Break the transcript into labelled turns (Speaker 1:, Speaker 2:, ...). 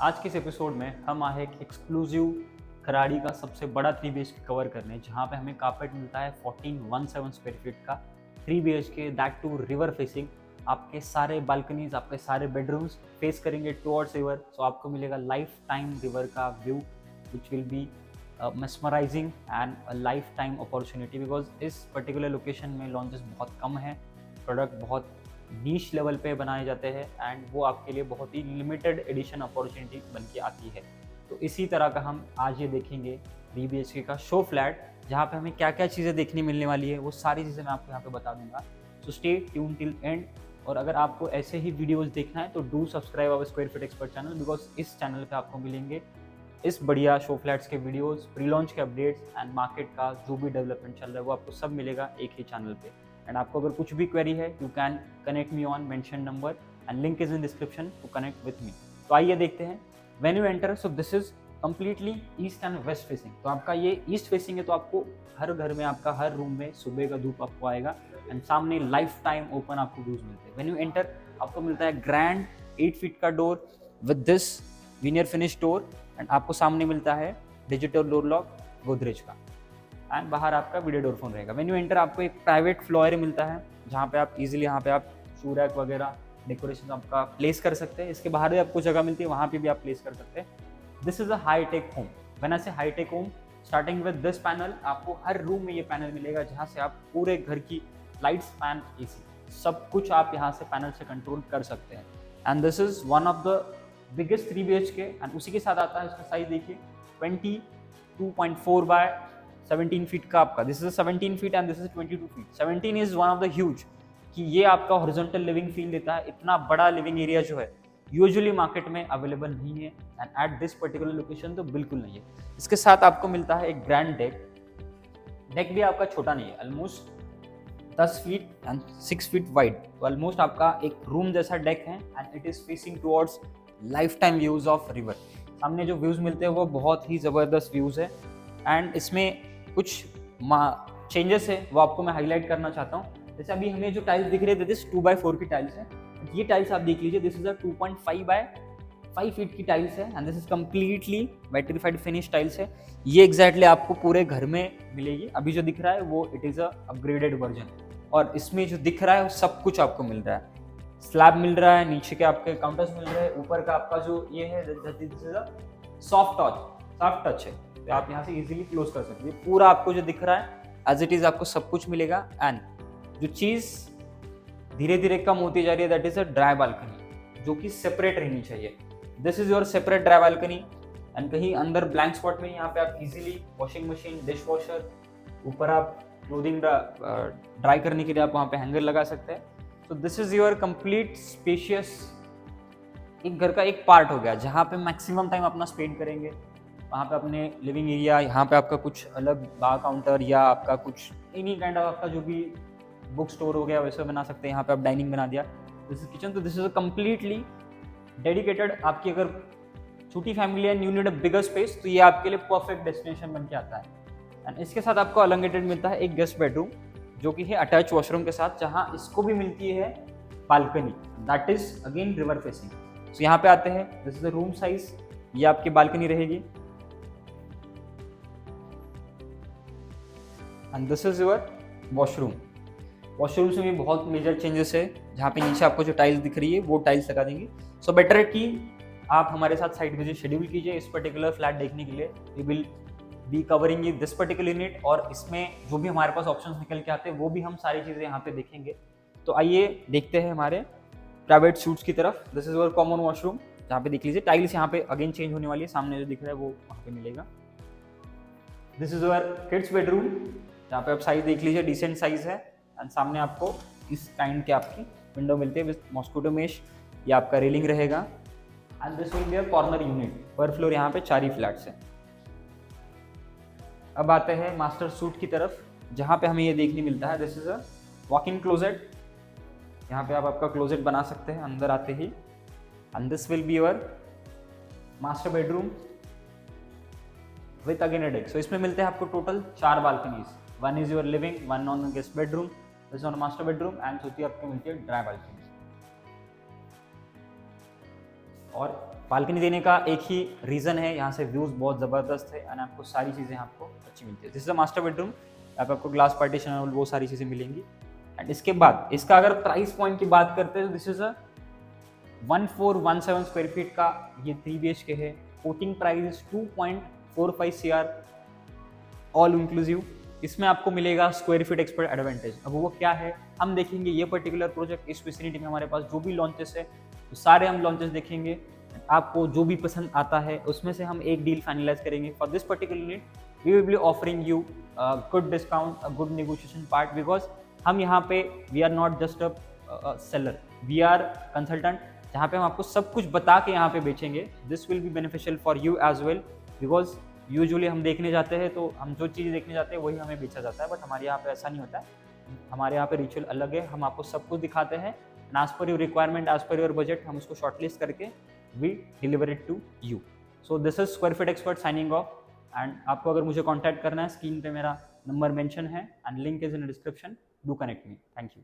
Speaker 1: आज के इस एपिसोड में हम आए एक एक्सक्लूसिव खराड़ी का सबसे बड़ा 3 BHK कवर करने, जहाँ पे हमें कारपेट मिलता है 1417 स्क्वायर फीट का 3 BHK, that too river facing. आपके सारे बालकनीज, आपके सारे बेडरूम्स फेस करेंगे टुवर्ड्स रिवर, सो आपको मिलेगा लाइफ टाइम रिवर का view which will be mesmerizing and a life time opportunity, because इस पर्टिकुलर लोकेशन में लॉन्चेस बहुत कम है, प्रोडक्ट बहुत नीश लेवल पे बनाए जाते हैं एंड वो आपके लिए बहुत ही लिमिटेड एडिशन अपॉर्चुनिटी बन के आती है। तो इसी तरह का हम आज ये देखेंगे 3 BHK का शो फ्लैट, जहाँ पे हमें क्या क्या चीज़ें देखने मिलने वाली है, वो सारी चीज़ें मैं आपको यहाँ पे बता दूंगा। So stay tune till end. और अगर आपको ऐसे ही वीडियोस देखना है तो do subscribe our square feet expert channel, because इस चैनल पे आपको मिलेंगे इस बढ़िया शो फ्लैट्स के वीडियोस, प्री लॉन्च के अपडेट्स एंड मार्केट का जो भी डेवलपमेंट चल रहा है वो आपको सब मिलेगा एक ही चैनल पे। एंड आपको अगर कुछ भी क्वेरी है, you can connect me on mention number and link is in description to connect with me. तो आइए देखते हैं। When you enter, so this is completely east and west facing. तो आपका ये ईस्ट फेसिंग है, तो आपको हर घर में, आपका हर रूम में सुबह का धूप आपको आएगा एंड सामने लाइफ टाइम ओपन आपको व्यूज मिलते हैं। व्हेन यू एंटर आपको मिलता है ग्रैंड 8 फीट का door with this veneer finish door and आपको सामने मिलता है डिजिटल डोर लॉक गोदरेज का एंड बाहर आपका वीडियो डोर फोन रहेगा। व्हेन यू एंटर आपको एक प्राइवेट फ्लोर मिलता है, जहाँ पे आप इजीली यहाँ पे आप शू रैक वगैरह डेकोरेशन आपका प्लेस कर सकते हैं। इसके बाहर भी आपको जगह मिलती है, वहाँ पे भी आप प्लेस कर सकते हैं। This is a high tech home. When I say high tech home, starting with this panel, आपको हर रूम में ये पैनल मिलेगा, जहाँ से आप पूरे घर की लाइट्स, फैन, एसी सब कुछ आप यहाँ से पैनल से कंट्रोल कर सकते हैं। And this is one of the biggest 3 BHK and उसी के साथ आता है इसका साइज देखिए 22.4 बाय 17 फीट का आपका। This is 17 feet and this is 22 feet. 17 is one of the huge, कि ये आपका हॉरिजॉन्टल लिविंग फील देता है। इतना बड़ा लिविंग एरिया जो है यूजुअली मार्केट में अवेलेबल नहीं है and at this particular location तो बिल्कुल नहीं है। इसके साथ आपको मिलता है एक ग्रैंड डेक। डेक भी आपका छोटा नहीं है, almost 10 feet and 6 feet wide, तो ऑलमोस्ट आपका एक रूम जैसा डेक है and it is facing towards life time views of river. सामने जो व्यूज मिलते हैं वो बहुत ही ज़बरदस्त व्यूज है एंड इसमें कुछ चेंजेस है वो आपको मैं हाईलाइट करना चाहता हूँ। जैसे अभी हमें जो टाइल्स दिख रहे थे, दिस 2x4 की टाइल्स है। ये टाइल्स आप देख लीजिए, this is a 2.5 by 5 feet की टाइल्स है and this is completely vitrified finish tiles है। ये एग्जैक्टली आपको पूरे घर में मिलेगी। अभी जो दिख रहा है वो it is a upgraded version, और इसमें जो दिख रहा है वो सब कुछ आपको मिल रहा है। स्लैब मिल रहा है, नीचे के आपके काउंटर्स मिल रहे हैं, ऊपर का आपका जो ये है सॉफ्ट टच है, तो आप यहाँ से इजीली क्लोज कर सकते हैं। पूरा आपको जो दिख रहा है एज इट इज आपको सब कुछ मिलेगा। एंड जो चीज़ धीरे धीरे कम होती जा रही है, that is a dry balcony, जो कि सेपरेट रहनी चाहिए। This is your separate dry balcony and कहीं अंदर ब्लैंक स्पॉट में यहाँ पे आप easily washing machine, dish washer, ऊपर आप क्लोथिंग ड्राई करने के लिए आप वहाँ पे हैंगर लगा सकते हैं। तो this is your complete spacious, एक घर का एक पार्ट हो गया जहाँ पे मैक्सिमम टाइम अपना स्पेंड करेंगे। वहाँ पे अपने लिविंग एरिया, यहाँ पे आपका कुछ अलग बार काउंटर या आपका कुछ एनी काइंड ऑफ आपका जो भी बुक स्टोर हो गया वैसे बना सकते हैं। यहाँ पे आप डाइनिंग बना दिया, दिस इज किचन। तो दिस इज कम्प्लीटली डेडिकेटेड। आपकी अगर छोटी फैमिली है, you need a bigger space, तो ये आपके लिए परफेक्ट डेस्टिनेशन बन के आता है। एंड इसके साथ आपको अलंगेटेड मिलता है एक गेस्ट बेडरूम, जो कि है अटैच वॉशरूम के साथ, जहाँ इसको भी मिलती है balcony, that is again river facing. तो यहाँ पे आते हैं, this is the room size, ये आपकी बालकनी रहेगी and this is your washroom. Washrooms में भी बहुत मेजर चेंजेस है, जहाँ पे नीचे आपको जो टाइल्स दिख रही है वो टाइल्स लगा देंगे। सो बेटर है कि आप हमारे साथ साइट विजिट शेड्यूल कीजिए इस पर्टिकुलर फ्लैट देखने के लिए। We will be covering this particular unit, और इसमें जो भी हमारे पास ऑप्शंस निकल के आते हैं वो भी हम सारी चीज़ें यहाँ पे देखेंगे। तो आइए देखते हैं हमारे प्राइवेट सूट्स की तरफ। This is your common washroom, जहाँ पे देख लीजिए टाइल्स यहाँ पे अगेन चेंज होने वाली है, सामने जो दिख रहा है वो वहाँ पे मिलेगा। This is your kids bedroom, जहाँ पे आप साइज देख लीजिए, डिसेंट साइज है एंड सामने आपको इस काइंड के आपकी विंडो मिलती है विद मॉस्किटो मेश, ये आपका रेलिंग रहेगा and this will be a corner unit. पर फ्लोर यहाँ पे 4 ही फ्लैट्स हैं। अब आते हैं मास्टर सूट की तरफ, जहाँ पे हमें ये देखने मिलता है, this is a walk in closet. यहाँ पे आप आपका क्लोजेट बना सकते हैं अंदर आते ही and this will be your master bedroom with again a deck. So इसमें मिलते हैं आपको total 4 balconies. One is your living, one on guest bedroom, this on master bedroom and चौथी आपको मिलती है ड्राई बालकनी। और बालकनी देने का एक ही रीज़न है, यहाँ से व्यूज़ बहुत ज़बरदस्त है एंड आपको सारी चीज़ें आपको अच्छी मिलती है। This is a master bedroom, यहाँ पे आपको ग्लास पार्टीशन और वो सारी चीज़ें मिलेंगी। एंड इसके बाद इसका अगर प्राइस पॉइंट की बात करते हैं तो this is a 1417 square feet का ये 3 BHK है। Coating price 2.45 CR all inclusive. इसमें आपको मिलेगा स्क्वायर फीट एक्सपर्ट एडवांटेज। अब वो क्या है हम देखेंगे। ये पर्टिकुलर प्रोजेक्ट इस विसिनिटी में हमारे पास जो भी लॉन्चेस है तो सारे हम लॉन्चेस देखेंगे। आपको जो भी पसंद आता है उसमें से हम एक डील फाइनलाइज करेंगे। For this particular unit we will be offering you good discount, a good negotiation part, because हम यहाँ पे we are not just a seller, we are consultant, जहाँ पे हम आपको सब कुछ बता के यहाँ पे बेचेंगे। This will be beneficial for you as well, because usually हम देखने जाते हैं तो हम जो चीज़ देखने जाते हैं वही हमें बेचा जाता है, बट हमारे यहाँ पे ऐसा नहीं होता है। हमारे यहाँ पे रिचुअल अलग है, हम आपको सब कुछ दिखाते हैं and as per your requirement, as per your budget हम उसको शॉर्टलिस्ट करके we deliver it to you. So this is square feet expert signing off. And आपको अगर मुझे कॉन्टैक्ट करना है, स्क्रीन पे मेरा नंबर मेंशन है and link is in description, do connect me. Thank you.